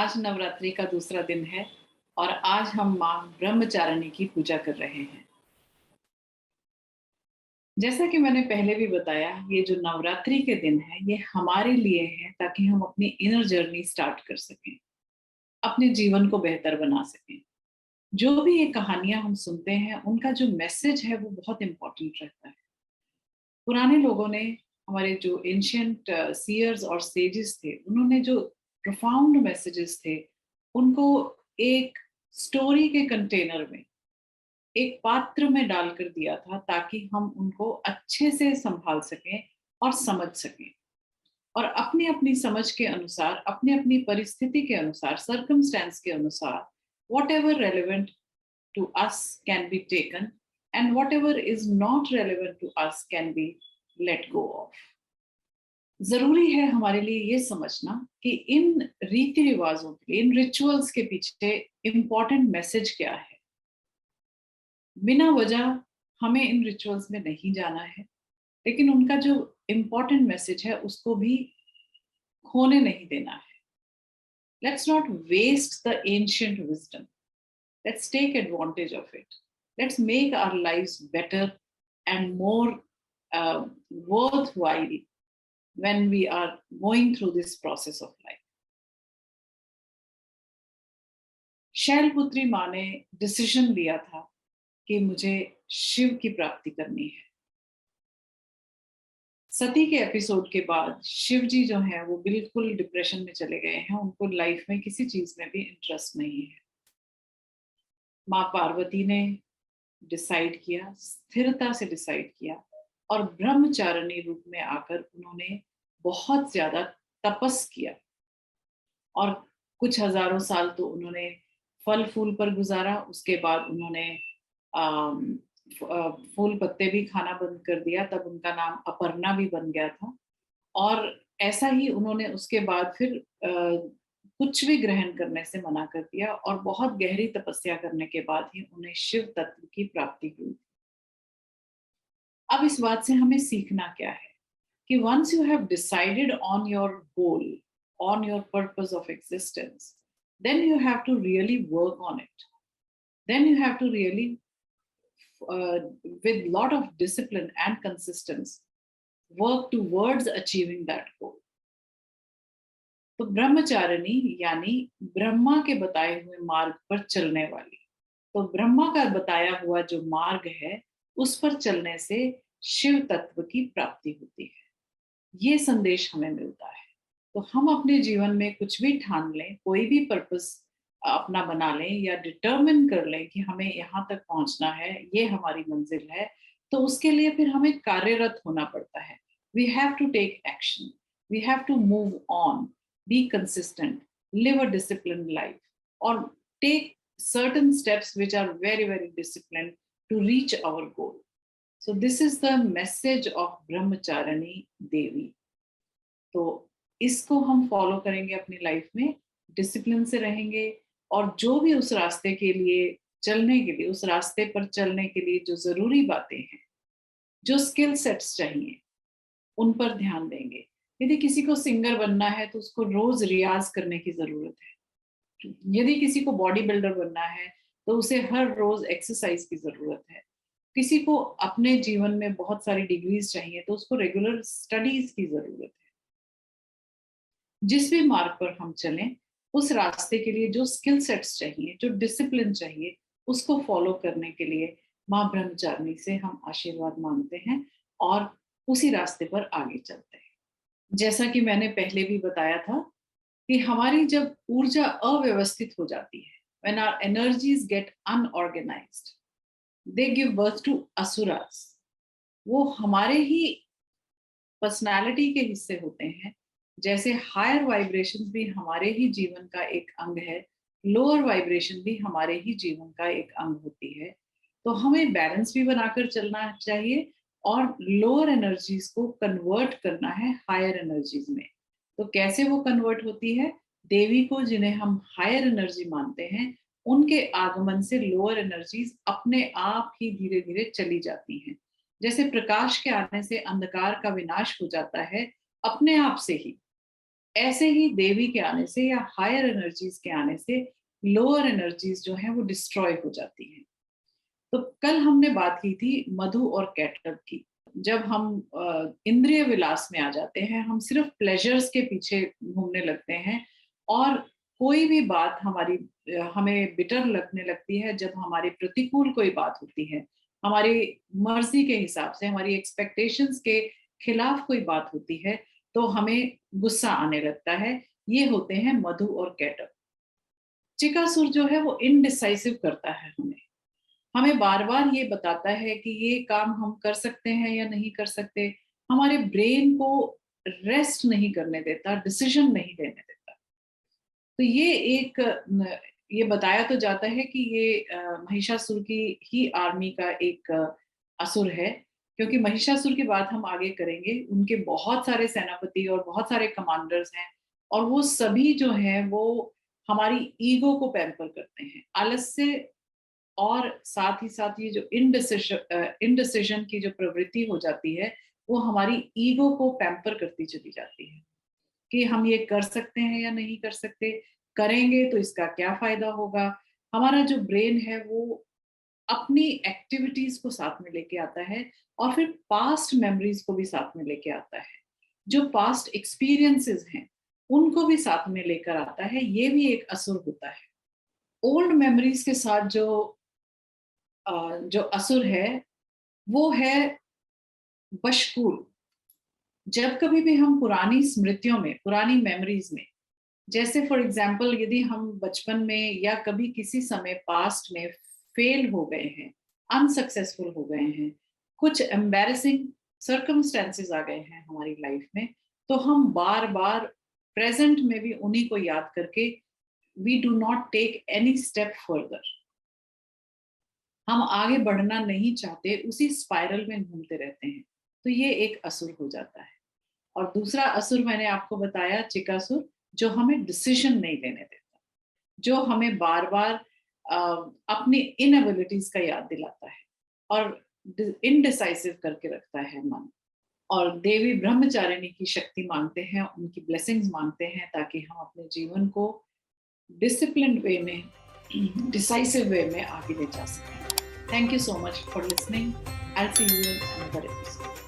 आज नवरात्रि का दूसरा दिन है और आज हम माँ ब्रह्मचारिणी की पूजा कर रहे हैं। जैसा कि मैंने पहले भी बताया, ये जो नवरात्रि के दिन है ये हमारे लिए है ताकि हम अपनी इनर जर्नी स्टार्ट कर सकें, अपने जीवन को बेहतर बना सकें। जो भी ये कहानियां हम सुनते हैं उनका जो मैसेज है वो बहुत इंपॉर्टेंट रहता है। पुराने लोगों ने, हमारे जो एंशियंट सीयर्स और सेजेस थे, उन्होंने जो प्रोफाउंड मैसेजेस थे उनको एक स्टोरी के कंटेनर में, एक पात्र में डालकर दिया था ताकि हम उनको अच्छे से संभाल सकें और समझ सकें, और अपनी अपनी समझ के अनुसार, अपनी अपनी परिस्थिति के अनुसार, सर्कमस्टेंस के अनुसार, what ever relevant to us can be taken and whatever is not relevant to us can be let go of. जरूरी है हमारे लिए ये समझना कि इन रीति रिवाजों के, इन रिचुअल्स के पीछे इंपॉर्टेंट मैसेज क्या है। बिना वजह हमें इन रिचुअल्स में नहीं जाना है, लेकिन उनका जो इंपॉर्टेंट मैसेज है उसको भी खोने नहीं देना है। Let's not waste the ancient wisdom, let's take advantage of it. Let's make our lives better and more worthwhile when we are going through this process of life. Shailputri माँ ने डिसीजन लिया था कि मुझे शिव की प्राप्ति करनी है। सती के एपिसोड के बाद शिव जी जो है वो बिल्कुल डिप्रेशन में चले गए हैं, उनको लाइफ में किसी चीज में भी इंटरेस्ट नहीं है। माँ पार्वती ने डिसाइड किया, स्थिरता से डिसाइड किया, और ब्रह्मचारिणी रूप में आकर उन्होंने बहुत ज्यादा तपस किया, और कुछ हजारों साल तो उन्होंने फल फूल पर गुजारा। उसके बाद उन्होंने फूल पत्ते भी खाना बंद कर दिया, तब उनका नाम अपर्णा भी बन गया था। और ऐसा ही उन्होंने उसके बाद फिर कुछ भी ग्रहण करने से मना कर दिया, और बहुत गहरी तपस्या करने के बाद ही उन्हें शिव तत्व की प्राप्ति हुई। अब इस बात से हमें सीखना क्या है कि once you have decided on your goal, on your purpose of existence, then you have to really work on it. Then you have to really, with lot of discipline and consistency, work towards achieving that goal. तो ब्रह्मचारिणी यानी ब्रह्मा के बताए हुए मार्ग पर चलने वाली। तो ब्रह्मा का बताया हुआ जो मार्ग है उस पर चलने से शिव तत्व की प्राप्ति होती है, ये संदेश हमें मिलता है। तो हम अपने जीवन में कुछ भी ठान लें, कोई भी पर्पस अपना बना लें या डिटर्मिन कर लें कि हमें यहाँ तक पहुंचना है, ये हमारी मंजिल है, तो उसके लिए फिर हमें कार्यरत होना पड़ता है। We have to take action, we have to move on, be consistent, live a disciplined life, or take certain steps which are very, very disciplined to reach our goal. So this is the message of Brahmacharini Devi. तो इसको हम follow करेंगे अपनी life में, discipline से रहेंगे, और जो भी उस रास्ते के लिए चलने के लिए, उस रास्ते पर चलने के लिए जो जरूरी बातें हैं, जो स्किल सेट्स चाहिए, उन पर ध्यान देंगे। यदि किसी को सिंगर बनना है तो उसको रोज रियाज करने की जरूरत है। यदि किसी को बॉडी बिल्डर बनना है तो उसे हर रोज एक्सरसाइज की जरूरत है। किसी को अपने जीवन में बहुत सारी डिग्रीज चाहिए तो उसको रेगुलर स्टडीज की जरूरत है। जिस भी मार्ग पर हम चलें, उस रास्ते के लिए जो स्किल सेट्स चाहिए, जो डिसिप्लिन चाहिए, उसको फॉलो करने के लिए माँ ब्रह्मचारिणी से हम आशीर्वाद मांगते हैं और उसी रास्ते पर आगे चलते हैं। जैसा कि मैंने पहले भी बताया था कि हमारी जब ऊर्जा अव्यवस्थित हो जाती है, when our energies get unorganized, they give birth to asuras। वो हमारे ही पर्सनालिटी के हिस्से होते हैं। जैसे हायर वाइब्रेशंस भी हमारे ही जीवन का एक अंग है, लोअर वाइब्रेशन भी हमारे ही जीवन का एक अंग होती है। तो हमें बैलेंस भी बनाकर चलना चाहिए और लोअर एनर्जीज को कन्वर्ट करना है हायर एनर्जीज में। तो कैसे वो कन्वर्ट होती है? देवी को, जिन्हें हम हायर एनर्जी मानते हैं, उनके आगमन से लोअर एनर्जीज अपने आप ही धीरे धीरे चली जाती हैं। जैसे प्रकाश के आने से अंधकार का विनाश हो जाता है अपने आप से ही, ऐसे ही देवी के आने से या हायर एनर्जीज के आने से लोअर एनर्जीज जो है वो डिस्ट्रॉय हो जाती हैं। तो कल हमने बात की थी मधु और केटव की। जब हम इंद्रिय विलास में आ जाते हैं, हम सिर्फ प्लेजर्स के पीछे घूमने लगते हैं और कोई भी बात हमें बिटर लगने लगती है जब हमारे प्रतिकूल कोई बात होती है, हमारी मर्जी के हिसाब से, हमारी एक्सपेक्टेशंस के खिलाफ कोई बात होती है, तो हमें गुस्सा आने लगता है। ये होते हैं मधु और केटव। चिकासुर जो है वो इनडिसाइसिव करता है, हमें बार बार ये बताता है कि ये काम हम कर सकते हैं या नहीं कर सकते, हमारे ब्रेन को रेस्ट नहीं करने देता, डिसीजन नहीं लेने देता। तो ये बताया तो जाता है कि ये महिषासुर की ही आर्मी का एक असुर है, क्योंकि महिषासुर की बात हम आगे करेंगे। उनके बहुत सारे सेनापति और बहुत सारे कमांडर्स हैं, और वो सभी जो हैं वो हमारी ईगो को पैम्पर करते हैं, आलस्य, और साथ ही साथ ये जो इनडिसिजन की जो प्रवृत्ति हो जाती है वो हमारी ईगो को पैम्पर करती चली जाती है कि हम ये कर सकते हैं या नहीं कर सकते, करेंगे तो इसका क्या फायदा होगा। हमारा जो ब्रेन है वो अपनी एक्टिविटीज को साथ में लेके आता है, और फिर पास्ट मेमोरीज को भी साथ में लेके आता है, जो पास्ट एक्सपीरियंसेस हैं उनको भी साथ में लेकर आता है। ये भी एक असुर होता है। ओल्ड मेमोरीज के साथ जो असुर है वो है बशकूल। जब कभी भी हम पुरानी स्मृतियों में, पुरानी मेमोरीज में, जैसे फॉर एग्जाम्पल यदि हम बचपन में या कभी किसी समय पास्ट में फेल हो गए हैं, अनसक्सेसफुल हो गए हैं, कुछ एम्बैरेसिंग सर्कमस्टेंसेस आ गए हैं हमारी लाइफ में, तो हम बार बार प्रेजेंट में भी उन्हीं को याद करके we do not take any step further. हम आगे बढ़ना नहीं चाहते, उसी स्पाइरल में घूमते रहते हैं। तो ये एक असुर हो जाता है। और दूसरा असुर मैंने आपको बताया चिकासुर, जो हमें डिसीजन नहीं लेने देता, जो हमें बार बार अपनी इनएबिलिटीज का याद दिलाता है और इनडिसाइसिव करके रखता है मन। और देवी ब्रह्मचारिणी की शक्ति मांगते हैं, उनकी ब्लेसिंग्स मांगते हैं, ताकि हम अपने जीवन को डिसिप्लिन्ड वे में, डिसाइसिव वे में आगे ले जा सकें। Thank you so much for listening. I'll see you in another episode.